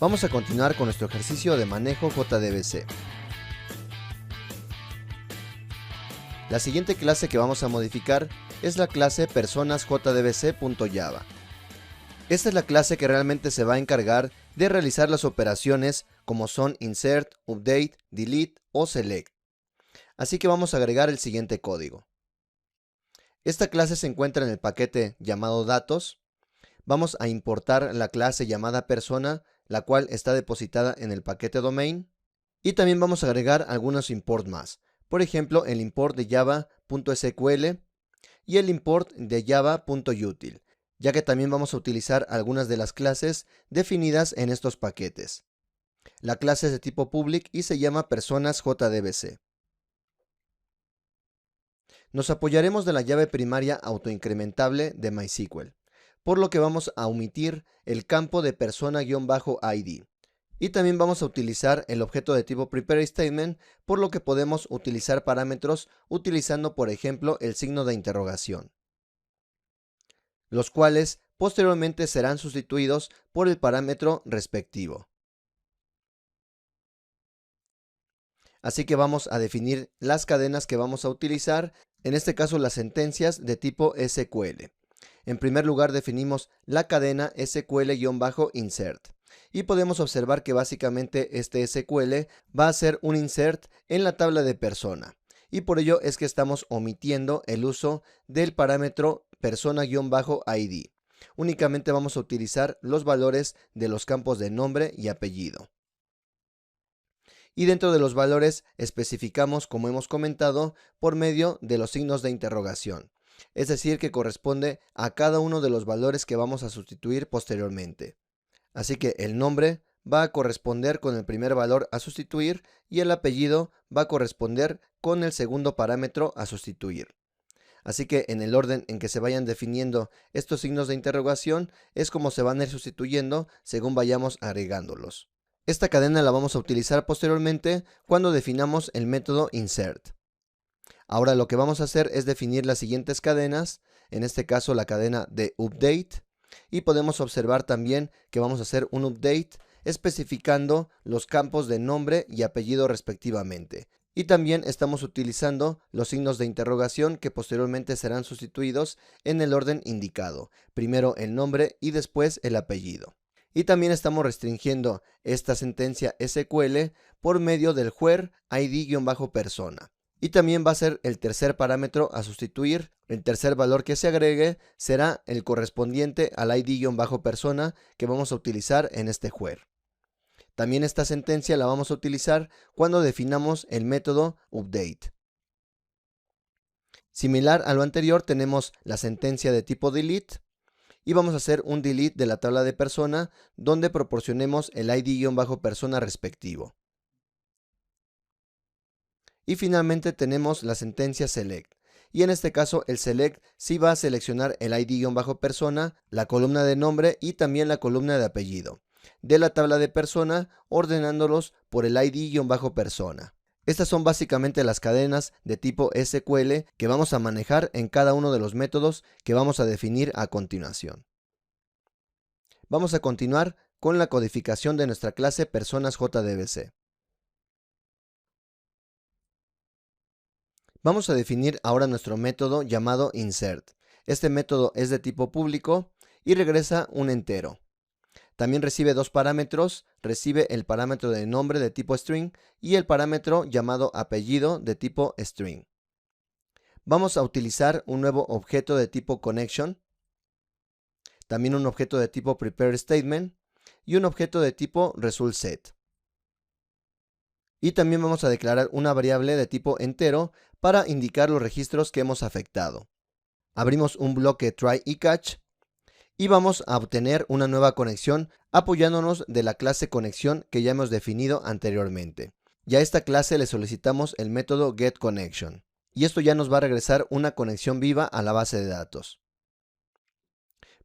Vamos a continuar con nuestro ejercicio de manejo JDBC. La siguiente clase que vamos a modificar es la clase personasjdbc.java. Esta es la clase que realmente se va a encargar de realizar las operaciones como son insert, update, delete o select. Así que vamos a agregar el siguiente código. Esta clase se encuentra en el paquete llamado datos. Vamos a importar la clase llamada persona, la cual está depositada en el paquete domain. Y también vamos a agregar algunos import más. Por ejemplo, el import de java.sql y el import de java.util, ya que también vamos a utilizar algunas de las clases definidas en estos paquetes. La clase es de tipo public y se llama personasjdbc. Nos apoyaremos de la llave primaria autoincrementable de MySQL, por lo que vamos a omitir el campo de persona-id. Y también vamos a utilizar el objeto de tipo prepareStatement, por lo que podemos utilizar parámetros utilizando, por ejemplo, el signo de interrogación, los cuales posteriormente serán sustituidos por el parámetro respectivo. Así que vamos a definir las cadenas que vamos a utilizar, en este caso las sentencias de tipo SQL. En primer lugar definimos la cadena SQL-insert. Y podemos observar que básicamente este SQL va a ser un insert en la tabla de persona. Y por ello es que estamos omitiendo el uso del parámetro persona-id. Únicamente vamos a utilizar los valores de los campos de nombre y apellido. Y dentro de los valores especificamos, como hemos comentado, por medio de los signos de interrogación. Es decir, que corresponde a cada uno de los valores que vamos a sustituir posteriormente. Así que el nombre va a corresponder con el primer valor a sustituir y el apellido va a corresponder con el segundo parámetro a sustituir. Así que en el orden en que se vayan definiendo estos signos de interrogación es como se van a ir sustituyendo según vayamos agregándolos. Esta cadena la vamos a utilizar posteriormente cuando definamos el método insert. Ahora lo que vamos a hacer es definir las siguientes cadenas, en este caso la cadena de update, y podemos observar también que vamos a hacer un update especificando los campos de nombre y apellido respectivamente. Y también estamos utilizando los signos de interrogación que posteriormente serán sustituidos en el orden indicado, primero el nombre y después el apellido. Y también estamos restringiendo esta sentencia SQL por medio del where id-persona. Y también va a ser el tercer parámetro a sustituir. El tercer valor que se agregue será el correspondiente al id-persona que vamos a utilizar en este where. También esta sentencia la vamos a utilizar cuando definamos el método update. Similar a lo anterior tenemos la sentencia de tipo delete y vamos a hacer un delete de la tabla de persona donde proporcionemos el id-persona respectivo. Y finalmente tenemos la sentencia select. Y en este caso el select sí va a seleccionar el id-persona, la columna de nombre y también la columna de apellido de la tabla de persona, ordenándolos por el id-persona. Estas son básicamente las cadenas de tipo SQL que vamos a manejar en cada uno de los métodos que vamos a definir a continuación. Vamos a continuar con la codificación de nuestra clase personasjdbc. Vamos a definir ahora nuestro método llamado insert. Este método es de tipo público y regresa un entero. También recibe dos parámetros, recibe el parámetro de nombre de tipo string y el parámetro llamado apellido de tipo string. Vamos a utilizar un nuevo objeto de tipo connection, también un objeto de tipo prepareStatement y un objeto de tipo resultSet. Y también vamos a declarar una variable de tipo entero para indicar los registros que hemos afectado. Abrimos un bloque try y catch y vamos a obtener una nueva conexión apoyándonos de la clase conexión que ya hemos definido anteriormente. Y a esta clase le solicitamos el método getConnection. Y esto ya nos va a regresar una conexión viva a la base de datos.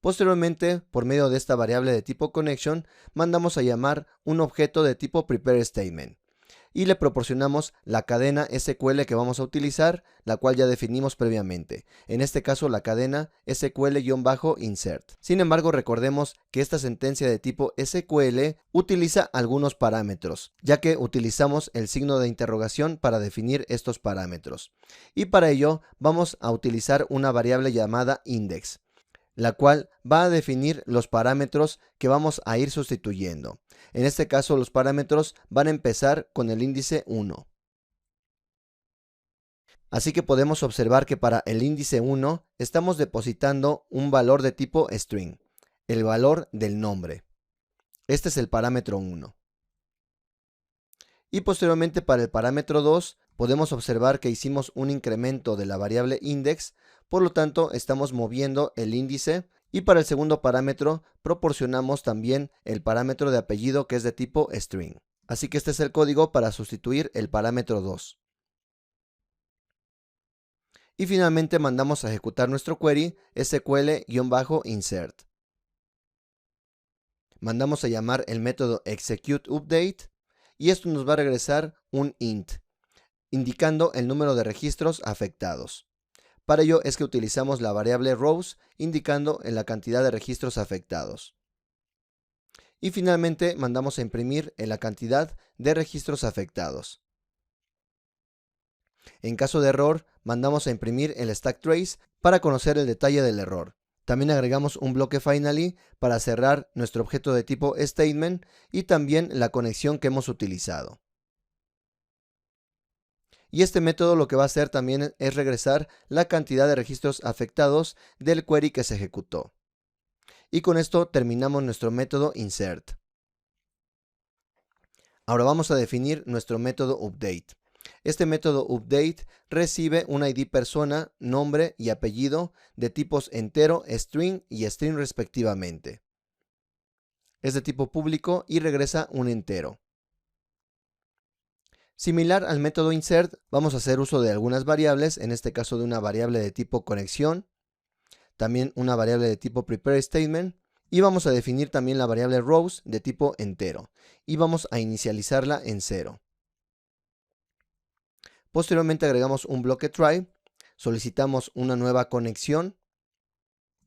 Posteriormente, por medio de esta variable de tipo connection, mandamos a llamar un objeto de tipo prepareStatement. y le proporcionamos la cadena SQL que vamos a utilizar, la cual ya definimos previamente. En este caso, la cadena SQL-insert. Sin embargo, recordemos que esta sentencia de tipo SQL utiliza algunos parámetros, ya que utilizamos el signo de interrogación para definir estos parámetros. Y para ello, vamos a utilizar una variable llamada index, la cual va a definir los parámetros que vamos a ir sustituyendo. En este caso, los parámetros van a empezar con el índice 1. Así que podemos observar que para el índice 1 estamos depositando un valor de tipo string, el valor del nombre. Este es el parámetro 1. Y posteriormente para el parámetro 2 podemos observar que hicimos un incremento de la variable index, por lo tanto estamos moviendo el índice, y para el segundo parámetro proporcionamos también el parámetro de apellido que es de tipo string. Así que este es el código para sustituir el parámetro 2. Y finalmente mandamos a ejecutar nuestro query SQL-insert. Mandamos a llamar el método executeUpdate y esto nos va a regresar un int, indicando el número de registros afectados. Para ello es que utilizamos la variable rows, indicando la cantidad de registros afectados. Y finalmente mandamos a imprimir la cantidad de registros afectados. En caso de error, mandamos a imprimir el stack trace para conocer el detalle del error. También agregamos un bloque finally para cerrar nuestro objeto de tipo statement y también la conexión que hemos utilizado. Y este método lo que va a hacer también es regresar la cantidad de registros afectados del query que se ejecutó. Y con esto terminamos nuestro método insert. Ahora vamos a definir nuestro método update. Este método update recibe un ID persona, nombre y apellido de tipos entero, string y string respectivamente. Es de tipo público y regresa un entero. Similar al método insert, vamos a hacer uso de algunas variables, en este caso de una variable de tipo conexión, también una variable de tipo prepareStatement, y vamos a definir también la variable rows de tipo entero, y vamos a inicializarla en 0. Posteriormente agregamos un bloque try, solicitamos una nueva conexión,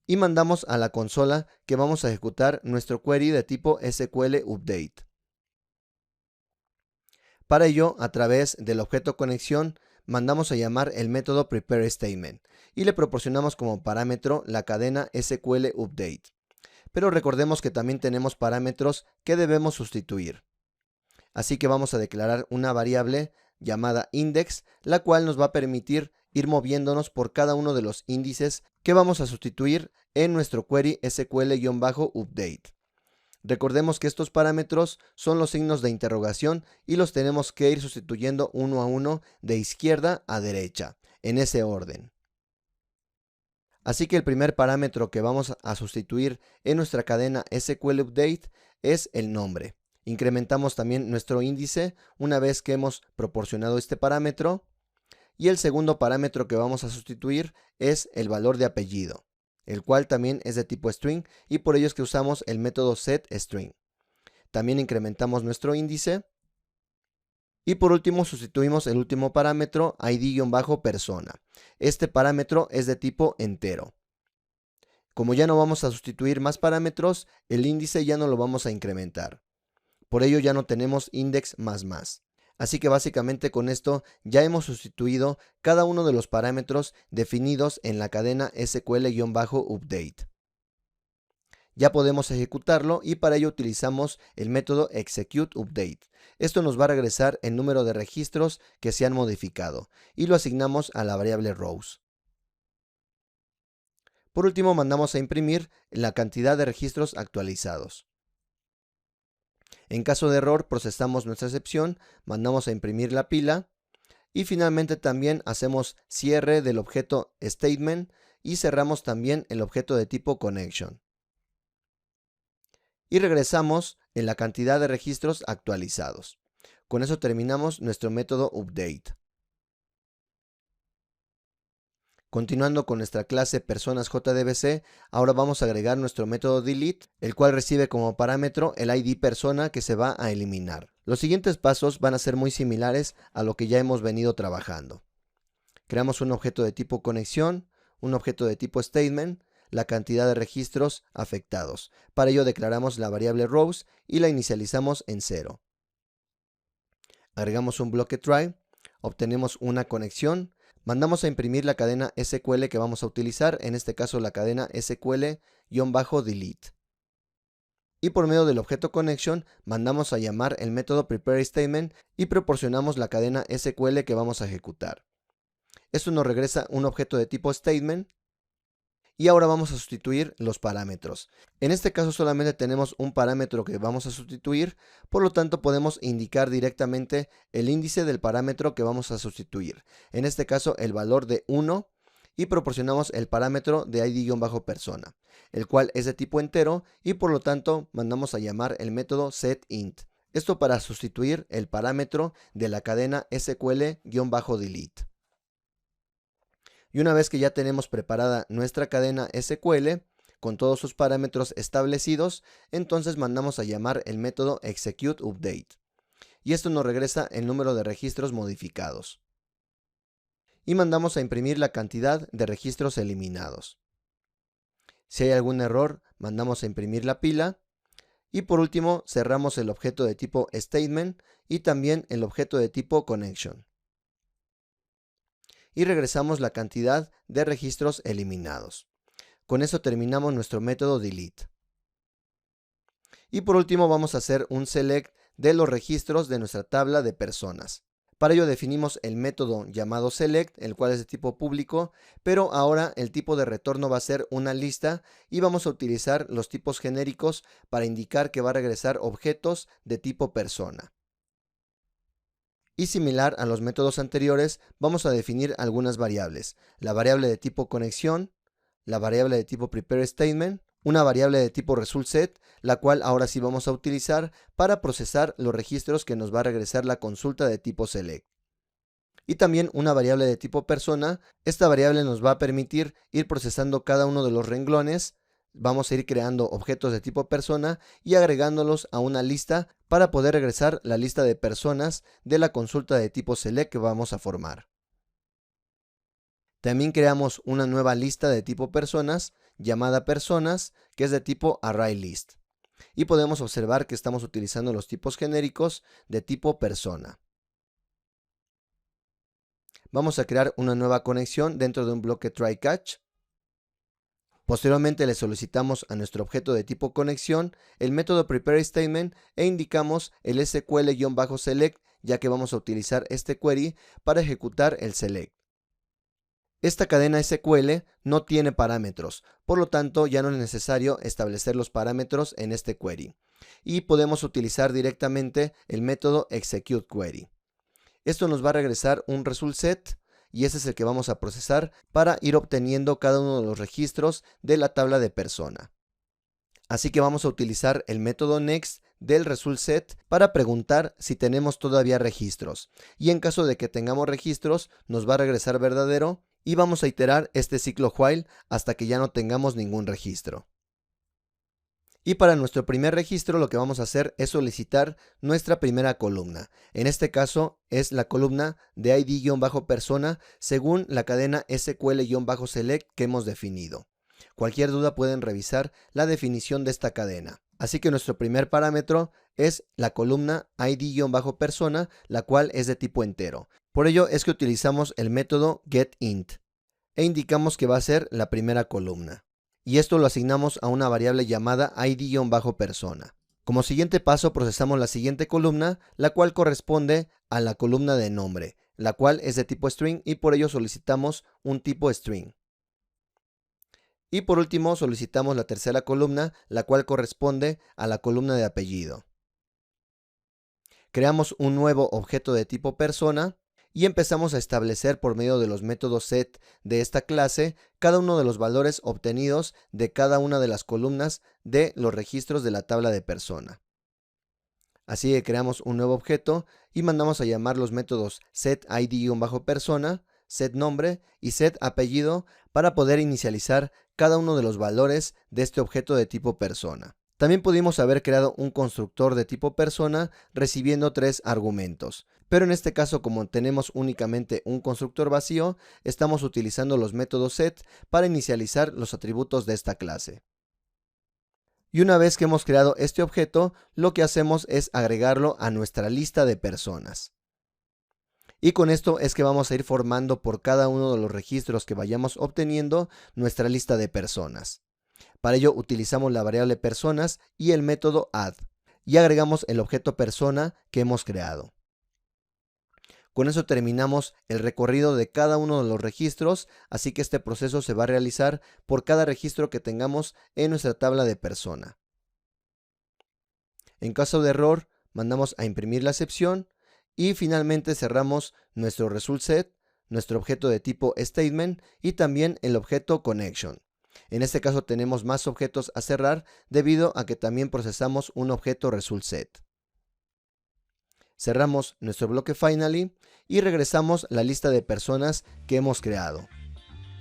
y mandamos a la consola que vamos a ejecutar nuestro query de tipo SQLUpdate. Para ello, a través del objeto conexión, mandamos a llamar el método prepareStatement y le proporcionamos como parámetro la cadena SQLUpdate. Pero recordemos que también tenemos parámetros que debemos sustituir. Así que vamos a declarar una variable llamada index, la cual nos va a permitir ir moviéndonos por cada uno de los índices que vamos a sustituir en nuestro query SQL-update. Recordemos que estos parámetros son los signos de interrogación y los tenemos que ir sustituyendo uno a uno de izquierda a derecha, en ese orden. Así que el primer parámetro que vamos a sustituir en nuestra cadena SQLUpdate es el nombre. Incrementamos también nuestro índice una vez que hemos proporcionado este parámetro. Y el segundo parámetro que vamos a sustituir es el valor de apellido, el cual también es de tipo string y por ello es que usamos el método setString. También incrementamos nuestro índice. Y por último sustituimos el último parámetro id-persona. Este parámetro es de tipo entero. Como ya no vamos a sustituir más parámetros, el índice ya no lo vamos a incrementar. Por ello ya no tenemos index más. Así que básicamente con esto ya hemos sustituido cada uno de los parámetros definidos en la cadena SQL-update. Ya podemos ejecutarlo y para ello utilizamos el método executeUpdate. Esto nos va a regresar el número de registros que se han modificado y lo asignamos a la variable rows. Por último, mandamos a imprimir la cantidad de registros actualizados. En caso de error, procesamos nuestra excepción, mandamos a imprimir la pila y finalmente también hacemos cierre del objeto statement y cerramos también el objeto de tipo connection. Y regresamos en la cantidad de registros actualizados. Con eso terminamos nuestro método update. Continuando con nuestra clase personas JDBC, ahora vamos a agregar nuestro método delete, el cual recibe como parámetro el ID persona que se va a eliminar. Los siguientes pasos van a ser muy similares a lo que ya hemos venido trabajando. Creamos un objeto de tipo conexión, un objeto de tipo statement, la cantidad de registros afectados. Para ello declaramos la variable rows y la inicializamos en 0. Agregamos un bloque try, obtenemos una conexión, mandamos a imprimir la cadena SQL que vamos a utilizar, en este caso la cadena SQL-delete. Y por medio del objeto connection mandamos a llamar el método prepareStatement y proporcionamos la cadena SQL que vamos a ejecutar. Esto nos regresa un objeto de tipo statement. Y ahora vamos a sustituir los parámetros. En este caso solamente tenemos un parámetro que vamos a sustituir, por lo tanto podemos indicar directamente el índice del parámetro que vamos a sustituir. En este caso el valor de 1 y proporcionamos el parámetro de id-persona, el cual es de tipo entero y por lo tanto mandamos a llamar el método setInt. Esto para sustituir el parámetro de la cadena SQL-delete. Y una vez que ya tenemos preparada nuestra cadena SQL con todos sus parámetros establecidos, entonces mandamos a llamar el método executeUpdate. Y esto nos regresa el número de registros modificados. Y mandamos a imprimir la cantidad de registros eliminados. Si hay algún error, mandamos a imprimir la pila. Y por último, cerramos el objeto de tipo statement y también el objeto de tipo connection. Y regresamos la cantidad de registros eliminados. Con eso terminamos nuestro método delete. Y por último vamos a hacer un select de los registros de nuestra tabla de personas. Para ello definimos el método llamado select, el cual es de tipo público, pero ahora el tipo de retorno va a ser una lista y vamos a utilizar los tipos genéricos para indicar que va a regresar objetos de tipo persona. Y similar a los métodos anteriores, vamos a definir algunas variables. La variable de tipo conexión, la variable de tipo prepareStatement, una variable de tipo resultSet, la cual ahora sí vamos a utilizar para procesar los registros que nos va a regresar la consulta de tipo select. Y también una variable de tipo persona. Esta variable nos va a permitir ir procesando cada uno de los renglones. Vamos a ir creando objetos de tipo persona y agregándolos a una lista para poder regresar la lista de personas de la consulta de tipo select que vamos a formar. También creamos una nueva lista de tipo personas llamada personas, que es de tipo ArrayList. Y podemos observar que estamos utilizando los tipos genéricos de tipo persona. Vamos a crear una nueva conexión dentro de un bloque try-catch. Posteriormente le solicitamos a nuestro objeto de tipo conexión el método prepareStatement e indicamos el SQL-select, ya que vamos a utilizar este query para ejecutar el select. Esta cadena SQL no tiene parámetros, por lo tanto ya no es necesario establecer los parámetros en este query y podemos utilizar directamente el método executeQuery. Esto nos va a regresar un resultSet y ese es el que vamos a procesar para ir obteniendo cada uno de los registros de la tabla de persona. Así que vamos a utilizar el método next del resultSet para preguntar si tenemos todavía registros. Y en caso de que tengamos registros, nos va a regresar verdadero y vamos a iterar este ciclo while hasta que ya no tengamos ningún registro. Y para nuestro primer registro lo que vamos a hacer es solicitar nuestra primera columna. En este caso es la columna de ID-persona según la cadena SQL-select que hemos definido. Cualquier duda pueden revisar la definición de esta cadena. Así que nuestro primer parámetro es la columna ID-persona, la cual es de tipo entero. Por ello es que utilizamos el método getInt e indicamos que va a ser la primera columna. Y esto lo asignamos a una variable llamada ID-persona. Como siguiente paso procesamos la siguiente columna, la cual corresponde a la columna de nombre, la cual es de tipo string y por ello solicitamos un tipo string. Y por último solicitamos la tercera columna, la cual corresponde a la columna de apellido. Creamos un nuevo objeto de tipo persona y empezamos a establecer por medio de los métodos set de esta clase cada uno de los valores obtenidos de cada una de las columnas de los registros de la tabla de persona. Así que creamos un nuevo objeto y mandamos a llamar los métodos setID-persona, setNombre y setApellido para poder inicializar cada uno de los valores de este objeto de tipo persona. También pudimos haber creado un constructor de tipo persona recibiendo 3 argumentos, pero en este caso, como tenemos únicamente un constructor vacío, estamos utilizando los métodos set para inicializar los atributos de esta clase. Y una vez que hemos creado este objeto, lo que hacemos es agregarlo a nuestra lista de personas. Y con esto es que vamos a ir formando por cada uno de los registros que vayamos obteniendo nuestra lista de personas. Para ello utilizamos la variable personas y el método add y agregamos el objeto persona que hemos creado. Con eso terminamos el recorrido de cada uno de los registros, así que este proceso se va a realizar por cada registro que tengamos en nuestra tabla de persona. En caso de error, mandamos a imprimir la excepción y finalmente cerramos nuestro result set, nuestro objeto de tipo statement y también el objeto connection. En este caso tenemos más objetos a cerrar debido a que también procesamos un objeto result set. Cerramos nuestro bloque finally y regresamos la lista de personas que hemos creado.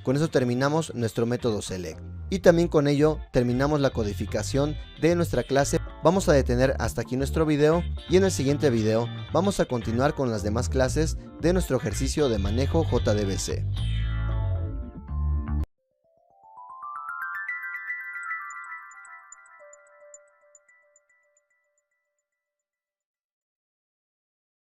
Con eso terminamos nuestro método select. Y también con ello terminamos la codificación de nuestra clase. Vamos a detener hasta aquí nuestro video y en el siguiente video vamos a continuar con las demás clases de nuestro ejercicio de manejo JDBC.